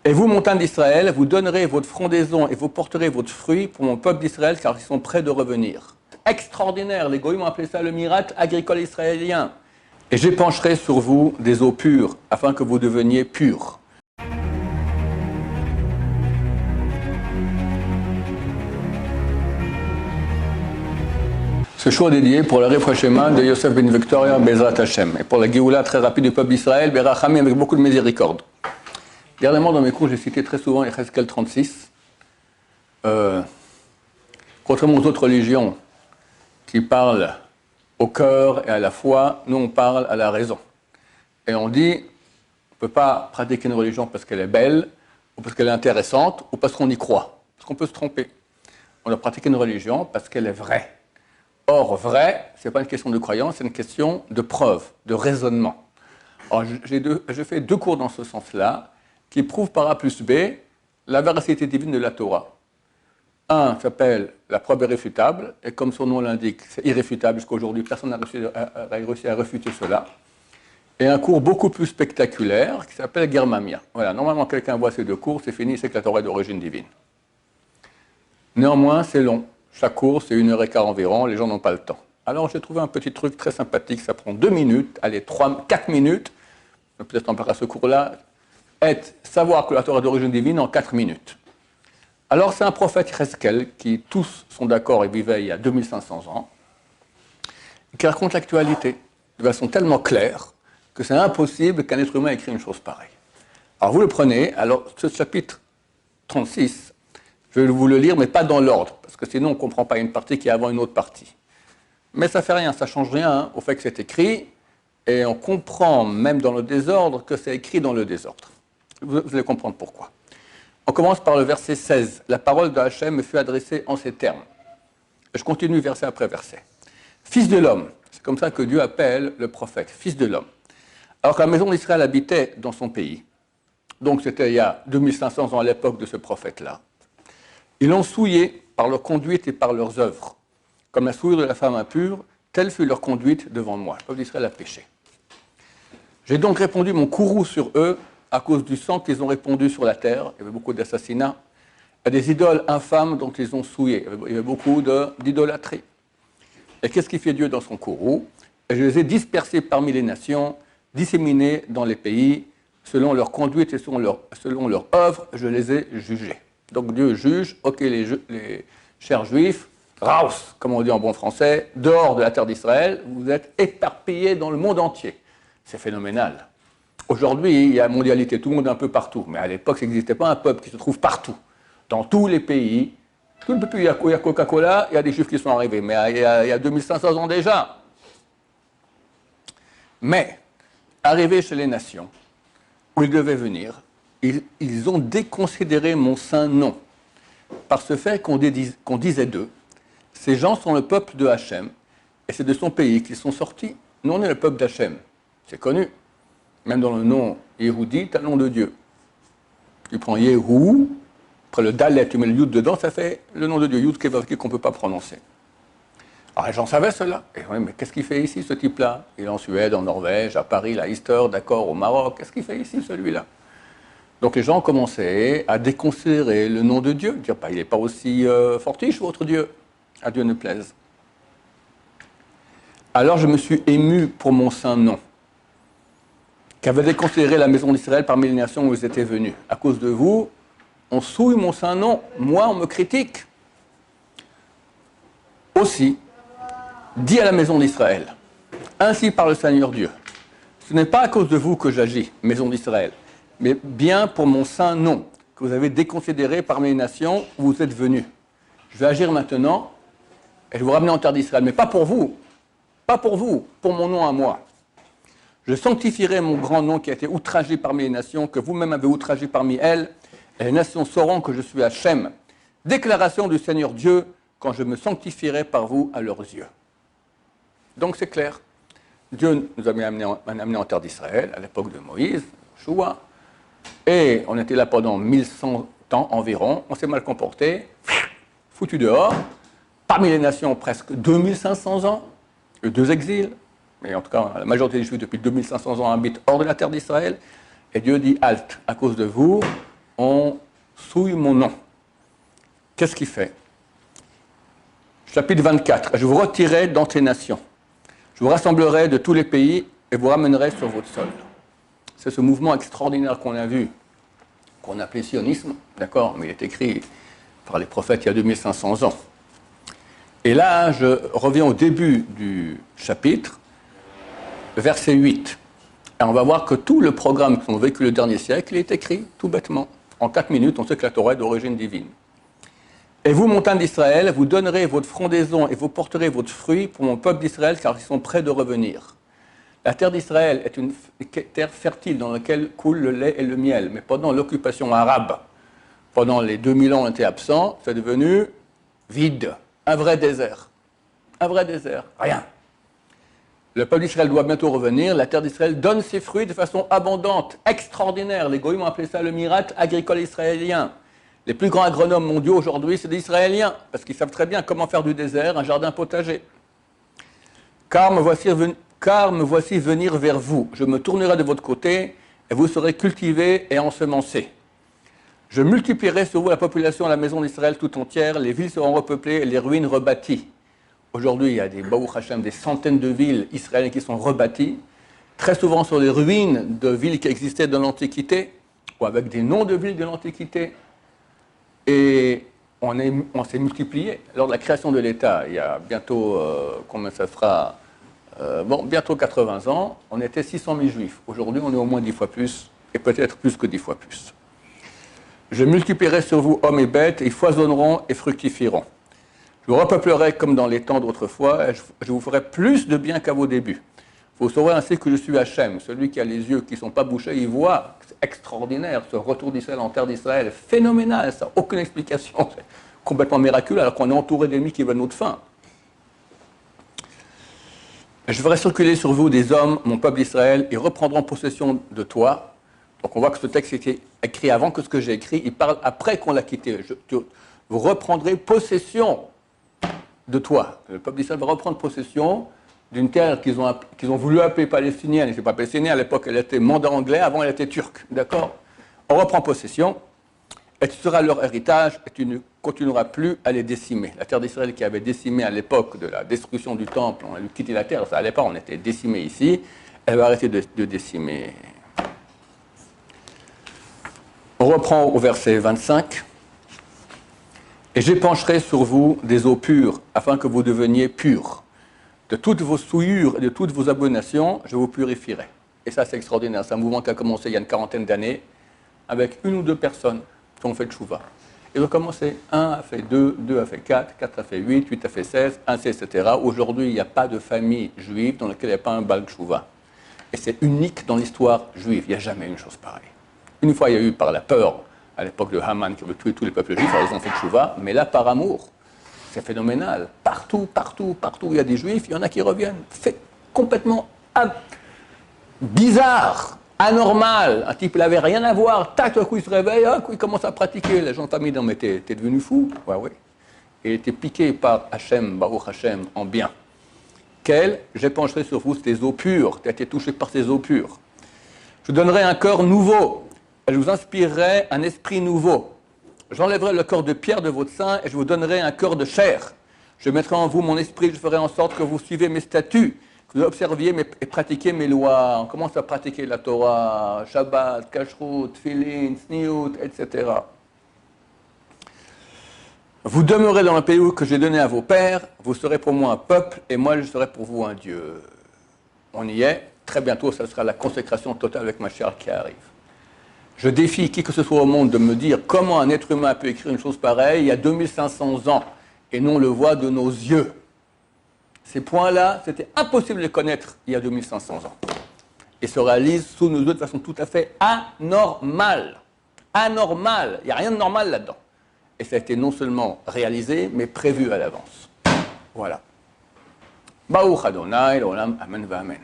Et vous, montagnes d'Israël, vous donnerez votre frondaison et vous porterez votre fruit pour mon peuple d'Israël, car ils sont prêts de revenir. Extraordinaire, les goïms ont appelé ça le miracle agricole israélien. Et j'épancherai sur vous des eaux pures, afin que vous deveniez purs. Ce show est dédié pour le Refouachement de Yosef Ben Victoria Bezrat Hashem, et pour la Géoula très rapide du peuple d'Israël, Berachamim, avec beaucoup de miséricorde. Dernièrement, dans mes cours, j'ai cité très souvent Yechezkel 36. Contrairement aux autres religions qui parlent au cœur et à la foi, nous on parle à la raison. Et on dit, on ne peut pas pratiquer une religion parce qu'elle est belle, ou parce qu'elle est intéressante, ou parce qu'on y croit. Parce qu'on peut se tromper. On doit pratiquer une religion parce qu'elle est vraie. Or, vrai, ce n'est pas une question de croyance, c'est une question de preuve, de raisonnement. Alors, j'ai fait 2 cours dans ce sens-là, qui prouvent par A plus B la véracité divine de la Torah. Un s'appelle la preuve irréfutable, et comme son nom l'indique, c'est irréfutable, jusqu'à aujourd'hui, personne n'a réussi à réfuter cela. Et un cours beaucoup plus spectaculaire, qui s'appelle Germamia. Voilà, normalement, quelqu'un voit ces 2 cours, c'est fini, c'est que la Torah est d'origine divine. Néanmoins, c'est long. Chaque cours, c'est 1h15 environ, les gens n'ont pas le temps. Alors, j'ai trouvé un petit truc très sympathique, ça prend 2 minutes, allez, 4 minutes, peut-être on parlera ce cours-là, savoir que la Torah est d'origine divine en 4 minutes. Alors, c'est un prophète Yechezkel, qui tous sont d'accord et vivait il y a 2500 ans, qui raconte l'actualité de façon tellement claire que c'est impossible qu'un être humain écrit une chose pareille. Alors, vous le prenez, alors ce chapitre 36, je vais vous le lire, mais pas dans l'ordre, parce que sinon on ne comprend pas une partie qui est avant une autre partie. Mais ça ne fait rien, ça ne change rien au fait que c'est écrit, et on comprend, même dans le désordre, que c'est écrit dans le désordre. Vous allez comprendre pourquoi. On commence par le verset 16. La parole de Hachem me fut adressée en ces termes. Je continue verset après verset. Fils de l'homme, c'est comme ça que Dieu appelle le prophète, fils de l'homme. Alors que la maison d'Israël habitait dans son pays, donc c'était il y a 2500 ans à l'époque de ce prophète-là, ils l'ont souillé par leur conduite et par leurs œuvres. Comme la souillure de la femme impure, telle fut leur conduite devant moi. Le peuple d'Israël a péché. J'ai donc répandu mon courroux sur eux à cause du sang qu'ils ont répandu sur la terre. Il y avait beaucoup d'assassinats, à des idoles infâmes dont ils ont souillé. Il y avait beaucoup d'idolâtrie. Et qu'est-ce qui fait Dieu dans son courroux? Et je les ai dispersés parmi les nations, disséminés dans les pays, selon leur conduite et selon leur œuvre, je les ai jugés. Donc Dieu juge, ok les chers juifs, raus, comme on dit en bon français, dehors de la terre d'Israël, vous êtes éparpillés dans le monde entier. C'est phénoménal. Aujourd'hui, il y a mondialité, tout le monde est un peu partout. Mais à l'époque, ça n'existait pas un peuple qui se trouve partout. Dans tous les pays. Tout le pays, il y a Coca-Cola, il y a des juifs qui sont arrivés. Mais il y a 2500 ans déjà. Mais, arrivés chez les nations, où ils devaient venir, ils ont déconsidéré mon saint nom. Par ce fait qu'on disait d'eux, ces gens sont le peuple de Hachem, et c'est de son pays qu'ils sont sortis. Nous, on est le peuple d'Hachem. C'est connu. Même dans le nom Yehudi, tu as le nom de Dieu. Tu prends Yehou, après le Dalet, tu mets le Yud dedans, ça fait le nom de Dieu, Yud Kevavki, qu'on ne peut pas prononcer. Alors les gens savaient cela. Et oui, mais qu'est-ce qu'il fait ici, ce type-là? Il est en Suède, en Norvège, à Paris, à Easter, d'accord, au Maroc. Qu'est-ce qu'il fait ici, celui-là? Donc les gens ont commencé à déconsidérer le nom de Dieu. Dire, bah, il n'est pas aussi fortiche, votre Dieu. À Dieu ne plaise. Alors je me suis ému pour mon saint nom, qu'avait déconsidéré la maison d'Israël parmi les nations où ils étaient venus. À cause de vous, on souille mon saint nom. Moi, on me critique. Aussi, dit à la maison d'Israël, ainsi par le Seigneur Dieu, ce n'est pas à cause de vous que j'agis, maison d'Israël, mais bien pour mon saint nom, que vous avez déconsidéré parmi les nations où vous êtes venus. Je vais agir maintenant, et je vous ramener en terre d'Israël, mais pas pour vous, pour mon nom à moi. Je sanctifierai mon grand nom qui a été outragé parmi les nations, que vous-même avez outragé parmi elles, et les nations sauront que je suis Hachem. Déclaration du Seigneur Dieu, quand je me sanctifierai par vous à leurs yeux. Donc c'est clair. Dieu nous a amenés en terre d'Israël, à l'époque de Moïse, Joshua, et on était là pendant 1100 ans environ, on s'est mal comporté, foutu dehors, parmi les nations presque 2500 ans, 2 exils, mais en tout cas la majorité des Juifs depuis 2500 ans habitent hors de la terre d'Israël, et Dieu dit halte, à cause de vous, on souille mon nom. Qu'est-ce qu'il fait? Chapitre 24. Je vous retirerai d'entre les nations. Je vous rassemblerai de tous les pays et vous ramènerai sur votre sol. C'est ce mouvement extraordinaire qu'on a vu, qu'on appelait sionisme, d'accord, mais il est écrit par les prophètes il y a 2500 ans. Et là, je reviens au début du chapitre, verset 8. Et on va voir que tout le programme qu'on a vécu le dernier siècle est écrit tout bêtement. En 4 minutes, on sait que la Torah est d'origine divine. Et vous, montagnes d'Israël, vous donnerez votre frondaison et vous porterez votre fruit pour mon peuple d'Israël, car ils sont prêts de revenir. La terre d'Israël est une terre fertile dans laquelle coule le lait et le miel. Mais pendant l'occupation arabe, pendant les 2000 ans, on était absent, c'est devenu vide, un vrai désert. Un vrai désert, rien. Le peuple d'Israël doit bientôt revenir. La terre d'Israël donne ses fruits de façon abondante, extraordinaire. Les goïms ont appelé ça le miracle agricole israélien. Les plus grands agronomes mondiaux aujourd'hui, c'est des Israéliens, parce qu'ils savent très bien comment faire du désert un jardin potager. Car me voici venir vers vous. Je me tournerai de votre côté, et vous serez cultivés et ensemencés. Je multiplierai sur vous la population de la maison d'Israël tout entière, les villes seront repeuplées et les ruines rebâties. Aujourd'hui, il y a des Baruch Hashem, des centaines de villes israéliennes qui sont rebâties, très souvent sur les ruines de villes qui existaient dans l'Antiquité, ou avec des noms de villes de l'Antiquité. Et on s'est multiplié. Lors de la création de l'État, il y a bientôt, combien ça fera bientôt 80 ans, on était 600 000 juifs. Aujourd'hui, on est au moins 10 fois plus, et peut-être plus que 10 fois plus. Je multiplierai sur vous hommes et bêtes, et ils foisonneront et fructifieront. Je vous repeuplerai comme dans les temps d'autrefois, et je vous ferai plus de bien qu'à vos débuts. Vous saurez ainsi que je suis Hachem, celui qui a les yeux qui ne sont pas bouchés, il voit. C'est extraordinaire, ce retour d'Israël en terre d'Israël, phénoménal, ça n'a aucune explication, c'est complètement miraculeux, alors qu'on est entouré d'ennemis qui veulent notre fin. Je ferai circuler sur vous des hommes, mon peuple d'Israël, ils reprendront possession de toi. Donc on voit que ce texte était écrit avant que ce que j'ai écrit, il parle après qu'on l'a quitté. Vous reprendrez possession de toi. Le peuple d'Israël va reprendre possession d'une terre qu'ils ont voulu appeler palestinienne. Ce n'est pas palestinienne, à l'époque elle était mandat anglais, avant elle était turque. D'accord? On reprend possession, et tu seras leur héritage, et tu ne continueras plus à les décimer. La terre d'Israël qui avait décimé à l'époque de la destruction du temple, on a quitté la terre, ça n'allait pas, on était décimé ici, elle va arrêter de décimer. On reprend au verset 25. Et j'épancherai sur vous des eaux pures, afin que vous deveniez purs. De toutes vos souillures et de toutes vos abominations, je vous purifierai. Et ça, c'est extraordinaire. C'est un mouvement qui a commencé il y a une quarantaine d'années, avec 1 ou 2 personnes qui ont fait le tchouva. Ils ont commencé, 1 a fait 2, 2 a fait 4, 4 a fait 8, 8 a fait 16, 1 etc. Aujourd'hui, il n'y a pas de famille juive dans laquelle il n'y a pas un bal tchouva. Et c'est unique dans l'histoire juive. Il n'y a jamais une chose pareille. Une fois, il y a eu par la peur, à l'époque de Haman, qui avait tué tous les peuples juifs, alors ils ont fait tchouva, mais là, par amour. C'est phénoménal. Partout, partout, partout, il y a des juifs, il y en a qui reviennent. C'est complètement bizarre, anormal. Un type, il n'avait rien à voir. Tac, tout coup, il se réveille, il commence à pratiquer. Les gens de famille, non, mais t'es devenu fou. Ouais, ouais. Et il était piqué par Hachem, Baruch Hachem, en bien. J'épancherai sur vous des eaux pures. Tu as été touché par ces eaux pures. Je vous donnerai un cœur nouveau. Et je vous inspirerai un esprit nouveau. J'enlèverai le corps de pierre de votre sein et je vous donnerai un cœur de chair. Je mettrai en vous mon esprit, je ferai en sorte que vous suivez mes statuts, que vous observiez et pratiquiez mes lois. On commence à pratiquer la Torah, Shabbat, Kashrut, Tfilin, Sniout, etc. Vous demeurez dans le pays que j'ai donné à vos pères, vous serez pour moi un peuple et moi je serai pour vous un Dieu. On y est, très bientôt ça sera la consécration totale avec Mashiach qui arrive. Je défie qui que ce soit au monde de me dire comment un être humain peut écrire une chose pareille il y a 2500 ans et non le voit de nos yeux. Ces points-là, c'était impossible de les connaître il y a 2500 ans. Et se réalisent sous nos yeux de façon tout à fait anormale. Anormale. Il n'y a rien de normal là-dedans. Et ça a été non seulement réalisé, mais prévu à l'avance. Voilà. Baruch Adonai, l'olam, amen va amen.